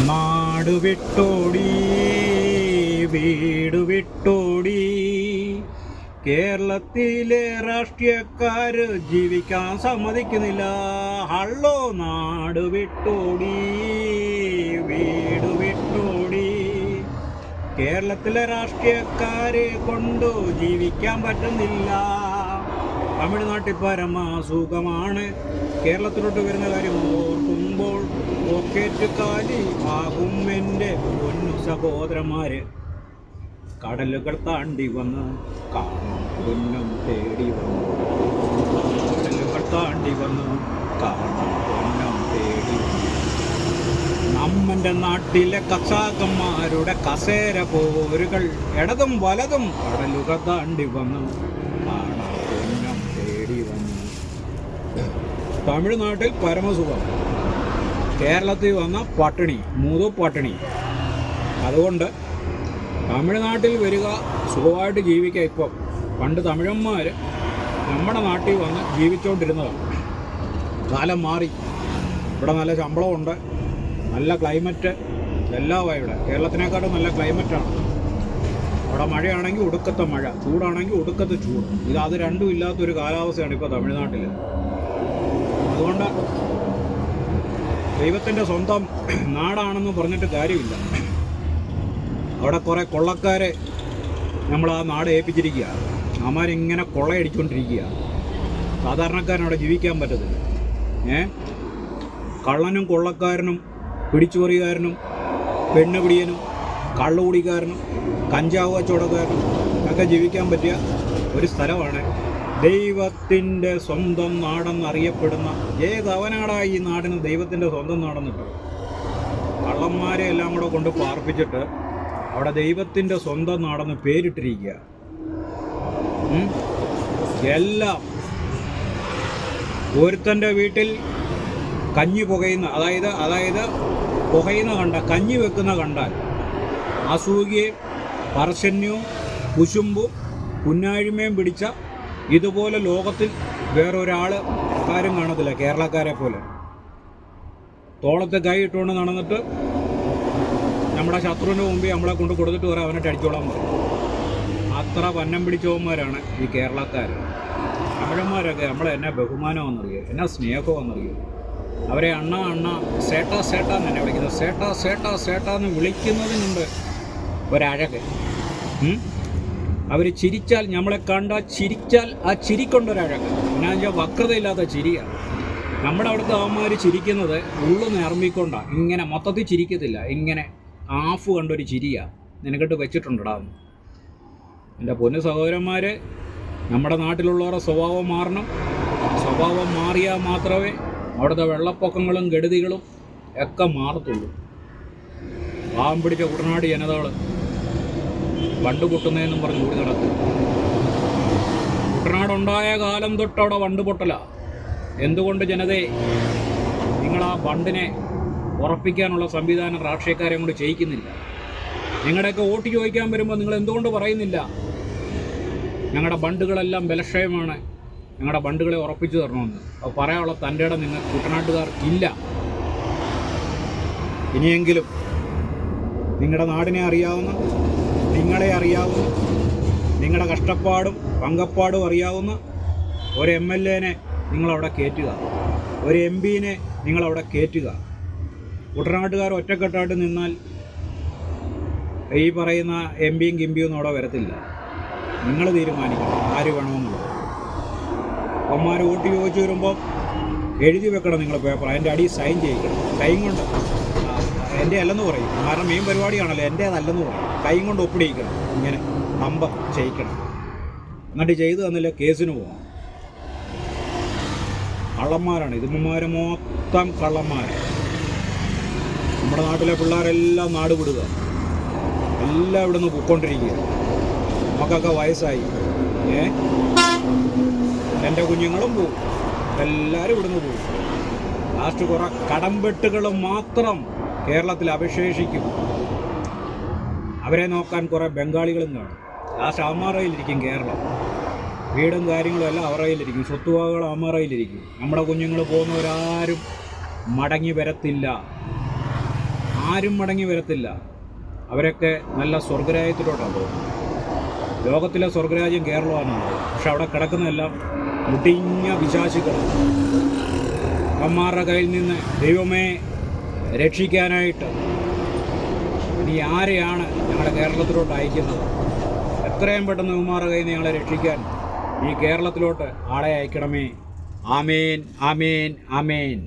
നാട് വിട്ടോടി വീട് വിട്ടോടി കേരളത്തിലെ രാഷ്ട്രീയക്കാര് ജീവിക്കാൻ സമ്മതിക്കുന്നില്ല. ഹള്ളോ നാട് വിട്ടോടി വീട് വിട്ടോടി കേരളത്തിലെ രാഷ്ട്രീയക്കാരെ കൊണ്ട് ജീവിക്കാൻ പറ്റുന്നില്ല. തമിഴ്നാട്ടിൽ പരമസുഖമാണ്. കേരളത്തിലോട്ട് വരുന്ന കാര്യം ഓർക്കുമ്പോൾ റോക്കറ്റ് കാലി ആകും എൻ്റെ പൊന്നു സഹോദരന്മാര്. കടലുകൾ താണ്ടി വന്ന് കാണാം പൊന്നും തേടി വന്നു. കടലുകൾ താണ്ടി വന്ന് കാണാം പൊന്നും തേടി വന്നു. നമ്മൻ്റെ നാട്ടിലെ കസാക്കന്മാരുടെ കസേര പോരുകൾ ഇടതും വലതും കടലുകൾ താണ്ടി വന്ന് കാണാം പൊന്നും തേടി വന്നു. തമിഴ്നാട്ടിൽ പരമസുഖം, കേരളത്തിൽ വന്ന പട്ടിണി, മൂതോ പട്ടിണി. അതുകൊണ്ട് തമിഴ്നാട്ടിൽ വരിക, സുഖമായിട്ട് ജീവിക്കുക. ഇപ്പം പണ്ട് തമിഴന്മാർ നമ്മുടെ നാട്ടിൽ വന്ന് ജീവിച്ചുകൊണ്ടിരുന്നതാണ്. കാലം മാറി. ഇവിടെ നല്ല ശമ്പളമുണ്ട്, നല്ല ക്ലൈമറ്റ് എല്ലാമാണ്. ഇവിടെ കേരളത്തിനേക്കാളും നല്ല ക്ലൈമറ്റാണ്. അവിടെ മഴയാണെങ്കിൽ ഒടുക്കത്തെ മഴ, ചൂടാണെങ്കിൽ ഒടുക്കത്തെ ചൂട്. അത് രണ്ടും ഇല്ലാത്തൊരു കാലാവസ്ഥയാണ് ഇപ്പോൾ തമിഴ്നാട്ടിൽ. അതുകൊണ്ട് ദൈവത്തിൻ്റെ സ്വന്തം നാടാണെന്ന് പറഞ്ഞിട്ട് കാര്യമില്ല. അവിടെ കുറേ കൊള്ളക്കാരെ നമ്മൾ ആ നാട് ഏൽപ്പിച്ചിരിക്കുക. അവന്മാരിങ്ങനെ കൊള്ളയടിച്ചുകൊണ്ടിരിക്കുക. സാധാരണക്കാരനവിടെ ജീവിക്കാൻ പറ്റത്തില്ല. കള്ളനും കൊള്ളക്കാരനും പിടിച്ചുപറികാരനും പെണ്ണുപിടിയനും കള്ളുകുടിക്കാരനും കഞ്ചാവ് കച്ചവടക്കാരനും ഒക്കെ ജീവിക്കാൻ പറ്റിയ ഒരു സ്ഥലമാണ് ദൈവത്തിൻ്റെ സ്വന്തം നാടെന്നറിയപ്പെടുന്ന. ഏതവനാടായി ഈ നാടിന് ദൈവത്തിൻ്റെ സ്വന്തം നാടെന്നിട്ട് കള്ളന്മാരെ എല്ലാം കൂടെ കൊണ്ട് പാർപ്പിച്ചിട്ട് അവിടെ ദൈവത്തിൻ്റെ സ്വന്തം നാടെന്ന് പേരിട്ടിരിക്കുക. എല്ലാം ഒരുത്തൻ്റെ വീട്ടിൽ കഞ്ഞി പുകയുന്ന, അതായത് പുകയുന്ന കഞ്ഞി വെക്കുന്ന കണ്ടാൽ അസൂയയും പർശന്യവും കുശുമ്പും കുന്നായ്മയും പിടിച്ച ഇതുപോലെ ലോകത്തിൽ വേറൊരാൾക്കാരും കാണത്തില്ല. കേരളക്കാരെ പോലെ തോളത്തെ കൈ ഇട്ടുകൊണ്ട് നടന്നിട്ട് നമ്മുടെ ശത്രുവിൻ്റെ മുമ്പിൽ നമ്മളെ കൊണ്ട് കൊടുത്തിട്ട് പറയാം അവനെ അടിച്ചോളാൻ പറയും. അത്ര വന്നം പിടിച്ചവന്മാരാണ് ഈ കേരളക്കാർ. തമിഴന്മാരൊക്കെ നമ്മളെ എന്നാ ബഹുമാനമെന്നറിയോ, എന്നാ സ്നേഹമെന്നറിയോ. അവരെ അണ്ണ അണ്ണ സേട്ടാ സേട്ടാന്ന് തന്നെ വിളിക്കുന്നത്. സേട്ടാ സേട്ടാ സേട്ടാന്ന് വിളിക്കുന്നതിനുണ്ട് ഒരഴക്. അവർ ചിരിച്ചാൽ, നമ്മളെ കണ്ടാൽ ചിരിച്ചാൽ ആ ചിരിക്കൊണ്ടൊരഴക്. എന്നാ വെച്ചാൽ വക്രതയില്ലാത്ത ചിരിയാണ്. നമ്മുടെ അവിടുത്തെ അവന്മാർ ചിരിക്കുന്നത് ഉള്ളു നേർമ്മിക്കൊണ്ടാണ്. ഇങ്ങനെ മൊത്തത്തിൽ ചിരിക്കത്തില്ല, ഇങ്ങനെ ആഫ് കണ്ടൊരു ചിരിയാണ്. നിനക്കിട്ട് വെച്ചിട്ടുണ്ടാകുന്നു. എൻ്റെ പൊന്നു സഹോദരന്മാർ, നമ്മുടെ നാട്ടിലുള്ളവരുടെ സ്വഭാവം മാറണം. സ്വഭാവം മാറിയാൽ മാത്രമേ അവിടുത്തെ വെള്ളപ്പൊക്കങ്ങളും കെടുതികളും ഒക്കെ മാറത്തുള്ളൂ. പാവം പിടിച്ച കുട്ടനാട് ജനതകൾ വണ്ട് പൊട്ടുന്നതെന്നും പറഞ്ഞ് കൂടി നടക്കും. കുട്ടനാടുണ്ടായ കാലം തൊട്ട് അവിടെ വണ്ട് പൊട്ടല. എന്തുകൊണ്ട് ജനതയെ നിങ്ങളാ വണ്ടിനെ ഉറപ്പിക്കാനുള്ള സംവിധാനം രാഷ്ട്രീയക്കാരെ കൊണ്ട് ചെയ്യിക്കുന്നില്ല? നിങ്ങളുടെയൊക്കെ വോട്ട് ചോദിക്കാൻ വരുമ്പോൾ നിങ്ങൾ എന്തുകൊണ്ട് പറയുന്നില്ല ഞങ്ങളുടെ ബണ്ടുകളെല്ലാം ബലക്ഷയമാണ്, ഞങ്ങളുടെ ബണ്ടുകളെ ഉറപ്പിച്ചു തരണമെന്ന്? അത് പറയാനുള്ള തൻ്റെ ഇടം നിങ്ങൾ കുട്ടനാട്ടുകാർക്കില്ല. ഇനിയെങ്കിലും നിങ്ങളുടെ നാടിനെ അറിയാവുന്ന, നിങ്ങളെ അറിയാവുന്ന, നിങ്ങളുടെ കഷ്ടപ്പാടും പങ്കപ്പാടും അറിയാവുന്ന ഒരു MLA-നെ നിങ്ങളവിടെ കയറ്റുക, ഒരു MP-നെ നിങ്ങളവിടെ കയറ്റുക. കുട്ടനാട്ടുകാർ ഒറ്റക്കെട്ടായിട്ട് നിന്നാൽ ഈ പറയുന്ന MP-യും കിമ്പിയൊന്നും അവിടെ വരത്തില്ല. നിങ്ങൾ തീരുമാനിക്കണം ആര് വേണമെന്നുള്ളത്. അമ്മമാർ വോട്ട് ചോദിച്ചു വരുമ്പോൾ എഴുതി വെക്കണം നിങ്ങൾ പേപ്പർ, അതിൻ്റെ അടി സൈൻ ചെയ്യിക്കണം. കൈ കൊണ്ട് എൻ്റെ അല്ലെന്ന് പറയും, കാരണം മെയിൻ പരിപാടിയാണല്ലോ, എൻ്റേതല്ലെന്ന് പറയും. കൈ കൊണ്ട് ഒപ്പിടിയിക്കണം, ഇങ്ങനെ നമ്പർ ചെയ്യിക്കണം. എന്നിട്ട് ചെയ്തു തന്നില്ല കേസിന് പോകാം. കള്ളന്മാരാണ് ഇതിമ്മമാർ, മൊത്തം കള്ളന്മാർ. നമ്മുടെ നാട്ടിലെ പിള്ളേരെല്ലാം നാട് വിടുക, എല്ലാം ഇവിടെ നിന്ന് പൊയ്ക്കൊണ്ടിരിക്കുക. നമുക്കൊക്കെ വയസ്സായി, എൻ്റെ കുഞ്ഞുങ്ങളും പോവും, എല്ലാവരും ഇവിടുന്ന് പോവും. ലാസ്റ്റ് കുറേ കടംവെട്ടുകൾ മാത്രം കേരളത്തിൽ അവശേഷിക്കും. അവരെ നോക്കാൻ കുറേ ബംഗാളികളും കാണും. ലാസ്റ്റ് അവന്മാരയിലിരിക്കും കേരളം. വീടും കാര്യങ്ങളും എല്ലാം അവരയിലിരിക്കും, സ്വത്തുവകകൾ അവന്മാരയിലിരിക്കും. നമ്മുടെ കുഞ്ഞുങ്ങൾ പോകുന്നവരാരും മടങ്ങി വരത്തില്ല. ആരും മടങ്ങി വരത്തില്ല. അവരൊക്കെ നല്ല സ്വർഗരാജ്യത്തിലോട്ടാണ് പോകുന്നത്. ലോകത്തിലെ സ്വർഗരാജ്യം കേരളമാണ്. പക്ഷെ അവിടെ കിടക്കുന്നതെല്ലാം മുടിഞ്ഞ പിശാചുകൾ. അവന്മാരുടെ കയ്യിൽ നിന്ന് ദൈവമേ രക്ഷിക്കാനായിട്ട് നീ ആരെയാണ് ഞങ്ങളുടെ കേരളത്തിലോട്ട് അയക്കുന്നത്? എത്രയും പെട്ടെന്ന് അവന്മാരുടെ കയ്യിൽ നിന്ന് ഞങ്ങളെ രക്ഷിക്കാൻ ഈ കേരളത്തിലോട്ട് ആളെ അയക്കണമേ. ആമേൻ, ആമേൻ, ആമേൻ.